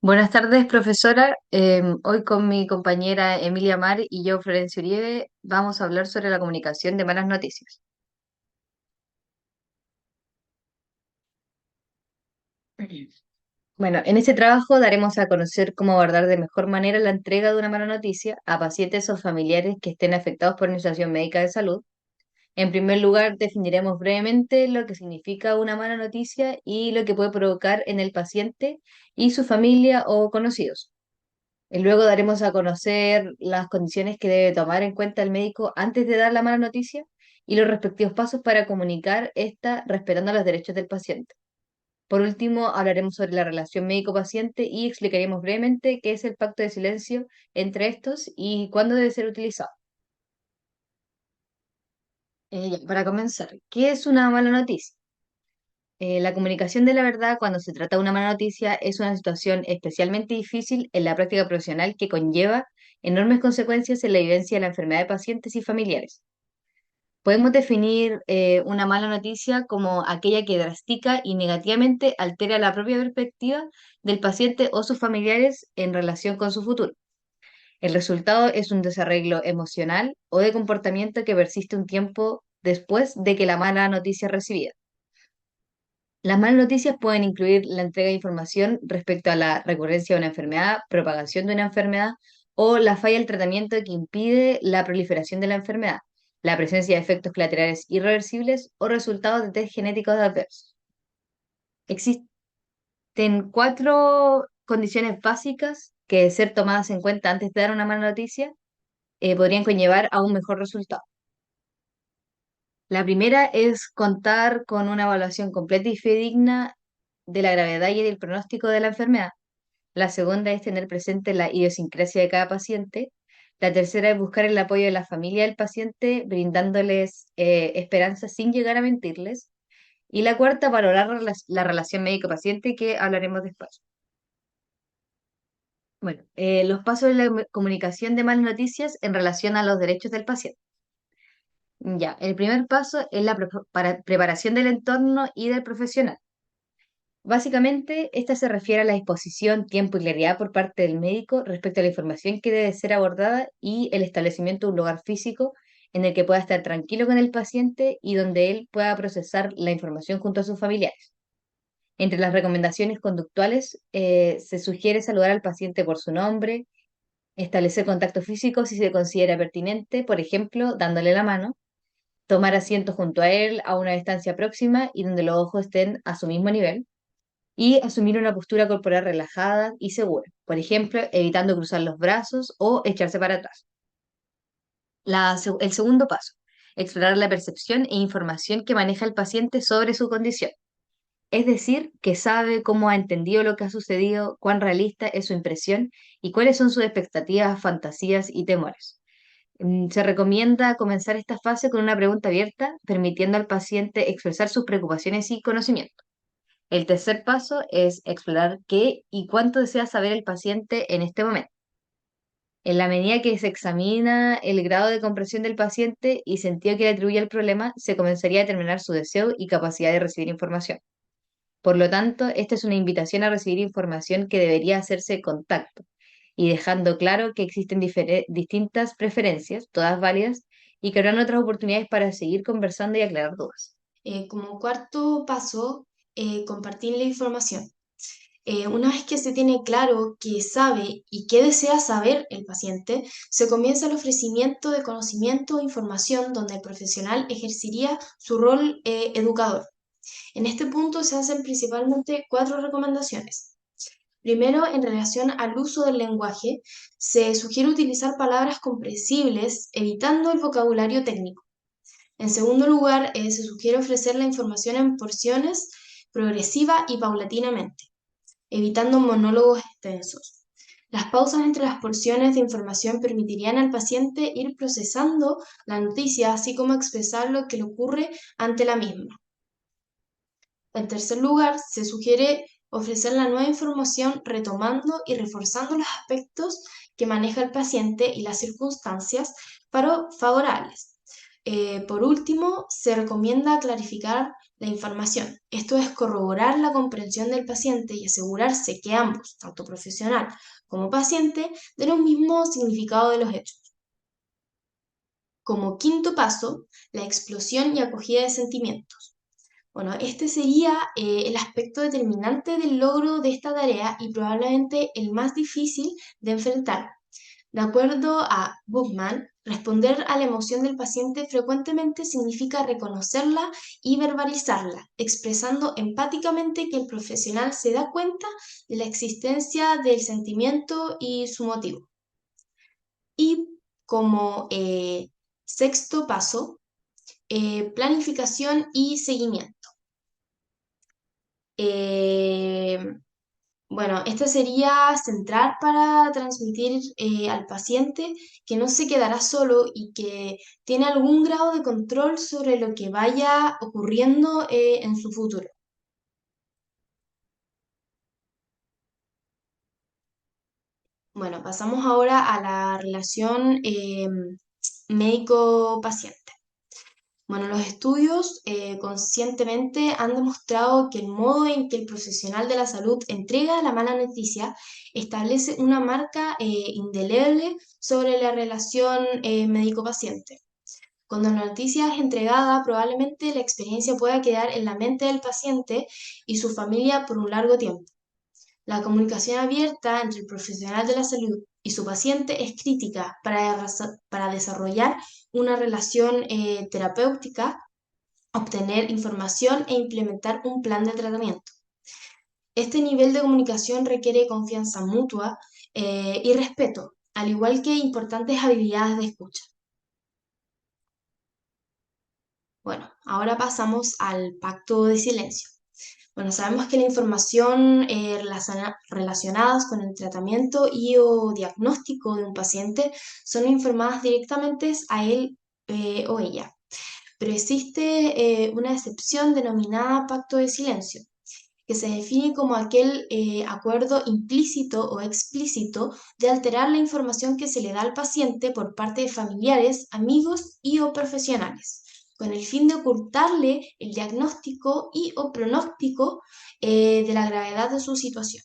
Buenas tardes, profesora. Hoy con mi compañera Emilia Mar y yo, Florencia Uribe, vamos a hablar sobre la comunicación de malas noticias. Bueno, en este trabajo daremos a conocer cómo abordar de mejor manera la entrega de una mala noticia a pacientes o familiares que estén afectados por una situación médica de salud. En primer lugar, definiremos brevemente lo que significa una mala noticia y lo que puede provocar en el paciente y su familia o conocidos. Y luego daremos a conocer las condiciones que debe tomar en cuenta el médico antes de dar la mala noticia y los respectivos pasos para comunicar esta respetando los derechos del paciente. Por último, hablaremos sobre la relación médico-paciente y explicaremos brevemente qué es el pacto de silencio entre estos y cuándo debe ser utilizado. Para comenzar, ¿qué es una mala noticia? La comunicación de la verdad cuando se trata de una mala noticia es una situación especialmente difícil en la práctica profesional que conlleva enormes consecuencias en la vivencia de la enfermedad de pacientes y familiares. Podemos definir una mala noticia como aquella que drástica y negativamente altera la propia perspectiva del paciente o sus familiares en relación con su futuro. El resultado es un desarreglo emocional o de comportamiento que persiste un tiempo después de que la mala noticia es recibida. Las malas noticias pueden incluir la entrega de información respecto a la recurrencia de una enfermedad, propagación de una enfermedad o la falla del tratamiento que impide la proliferación de la enfermedad, la presencia de efectos colaterales irreversibles o resultados de test genéticos adversos. Existen cuatro condiciones básicas que, de ser tomadas en cuenta antes de dar una mala noticia, podrían conllevar a un mejor resultado. La primera es contar con una evaluación completa y fidedigna de la gravedad y del pronóstico de la enfermedad. La segunda es tener presente la idiosincrasia de cada paciente. La tercera es buscar el apoyo de la familia del paciente, brindándoles esperanza sin llegar a mentirles. Y la cuarta, valorar la relación médico-paciente, que hablaremos después. Bueno, los pasos de la comunicación de malas noticias en relación a los derechos del paciente. Ya, el primer paso es la preparación del entorno y del profesional. Básicamente, esta se refiere a la disposición, tiempo y claridad por parte del médico respecto a la información que debe ser abordada y el establecimiento de un lugar físico en el que pueda estar tranquilo con el paciente y donde él pueda procesar la información junto a sus familiares. Entre las recomendaciones conductuales, se sugiere saludar al paciente por su nombre, establecer contacto físico si se considera pertinente, por ejemplo, dándole la mano, tomar asiento junto a él a una distancia próxima y donde los ojos estén a su mismo nivel y asumir una postura corporal relajada y segura, por ejemplo, evitando cruzar los brazos o echarse para atrás. El segundo paso, explorar la percepción e información que maneja el paciente sobre su condición, es decir, que sabe cómo ha entendido lo que ha sucedido, cuán realista es su impresión y cuáles son sus expectativas, fantasías y temores. Se recomienda comenzar esta fase con una pregunta abierta, permitiendo al paciente expresar sus preocupaciones y conocimientos. El tercer paso es explorar qué y cuánto desea saber el paciente en este momento. En la medida que se examina el grado de comprensión del paciente y sentido que le atribuye al problema, se comenzaría a determinar su deseo y capacidad de recibir información. Por lo tanto, esta es una invitación a recibir información que debería hacerse contacto y dejando claro que existen distintas preferencias, todas válidas, y que habrán otras oportunidades para seguir conversando y aclarar dudas. Como cuarto paso, compartir la información. Una vez que se tiene claro qué sabe y qué desea saber el paciente, se comienza el ofrecimiento de conocimiento e información donde el profesional ejercería su rol educador. En este punto se hacen principalmente cuatro recomendaciones. Primero, en relación al uso del lenguaje, se sugiere utilizar palabras comprensibles, evitando el vocabulario técnico. En segundo lugar, se sugiere ofrecer la información en porciones progresiva y paulatinamente, evitando monólogos extensos. Las pausas entre las porciones de información permitirían al paciente ir procesando la noticia, así como expresar lo que le ocurre ante la misma. En tercer lugar, se sugiere ofrecer la nueva información retomando y reforzando los aspectos que maneja el paciente y las circunstancias favorables. Por último, se recomienda clarificar la información. Esto es corroborar la comprensión del paciente y asegurarse que ambos, tanto profesional como paciente, den un mismo significado de los hechos. Como quinto paso, la explosión y acogida de sentimientos. Bueno, este sería el aspecto determinante del logro de esta tarea y probablemente el más difícil de enfrentar. De acuerdo a Buchmann, responder a la emoción del paciente frecuentemente significa reconocerla y verbalizarla, expresando empáticamente que el profesional se da cuenta de la existencia del sentimiento y su motivo. Y como sexto paso, planificación y seguimiento. Eh, Bueno, este sería centrar para transmitir al paciente que no se quedará solo y que tiene algún grado de control sobre lo que vaya ocurriendo en su futuro. Bueno, pasamos ahora a la relación médico-paciente. Bueno, los estudios conscientemente han demostrado que el modo en que el profesional de la salud entrega la mala noticia establece una marca indeleble sobre la relación médico-paciente. Cuando la noticia es entregada, probablemente la experiencia pueda quedar en la mente del paciente y su familia por un largo tiempo. La comunicación abierta entre el profesional de la salud y su paciente es crítica para desarrollar una relación terapéutica, obtener información e implementar un plan de tratamiento. Este nivel de comunicación requiere confianza mutua y respeto, al igual que importantes habilidades de escucha. Bueno, ahora pasamos al pacto de silencio. Bueno, sabemos que la información relacionadas con el tratamiento y o diagnóstico de un paciente son informadas directamente a él o ella, pero existe una excepción denominada pacto de silencio, que se define como aquel acuerdo implícito o explícito de alterar la información que se le da al paciente por parte de familiares, amigos y o profesionales, con el fin de ocultarle el diagnóstico y o pronóstico de la gravedad de su situación.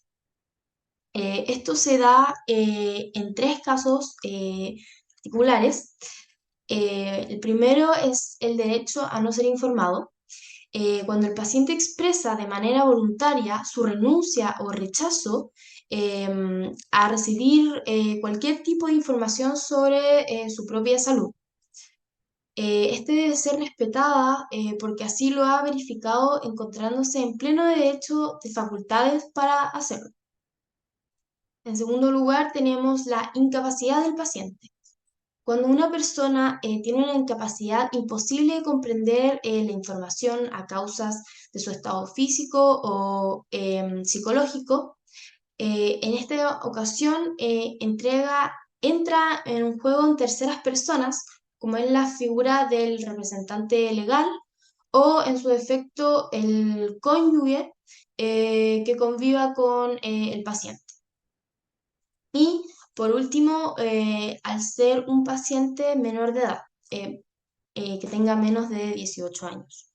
Esto se da en tres casos particulares. El primero es el derecho a no ser informado, cuando el paciente expresa de manera voluntaria su renuncia o rechazo a recibir cualquier tipo de información sobre su propia salud. Este debe ser respetada porque así lo ha verificado encontrándose en pleno derecho de facultades para hacerlo. En segundo lugar, tenemos la incapacidad del paciente. Cuando una persona tiene una incapacidad imposible de comprender la información a causas de su estado físico o psicológico, en esta ocasión entra en un juego en terceras personas, como es la figura del representante legal o en su defecto el cónyuge que conviva con el paciente. Y por último, al ser un paciente menor de edad, que tenga menos de 18 años.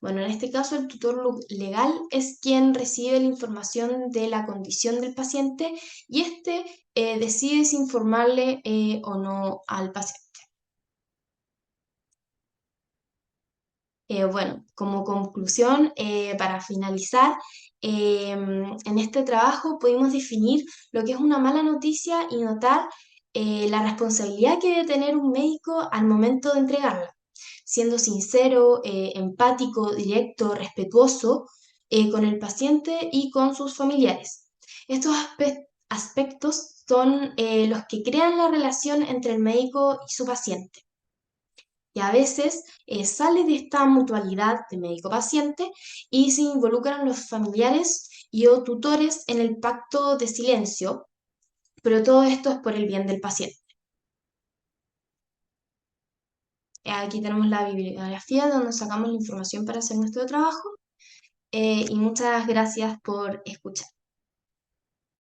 Bueno, en este caso el tutor legal es quien recibe la información de la condición del paciente y este decide si informarle o no al paciente. Bueno, como conclusión, para finalizar, en este trabajo pudimos definir lo que es una mala noticia y notar la responsabilidad que debe tener un médico al momento de entregarla, siendo sincero, empático, directo, respetuoso con el paciente y con sus familiares. Estos aspectos son los que crean la relación entre el médico y su paciente. Y a veces sale de esta mutualidad de médico-paciente y se involucran los familiares y o tutores en el pacto de silencio, pero todo esto es por el bien del paciente. Aquí tenemos la bibliografía donde sacamos la información para hacer nuestro trabajo y muchas gracias por escuchar.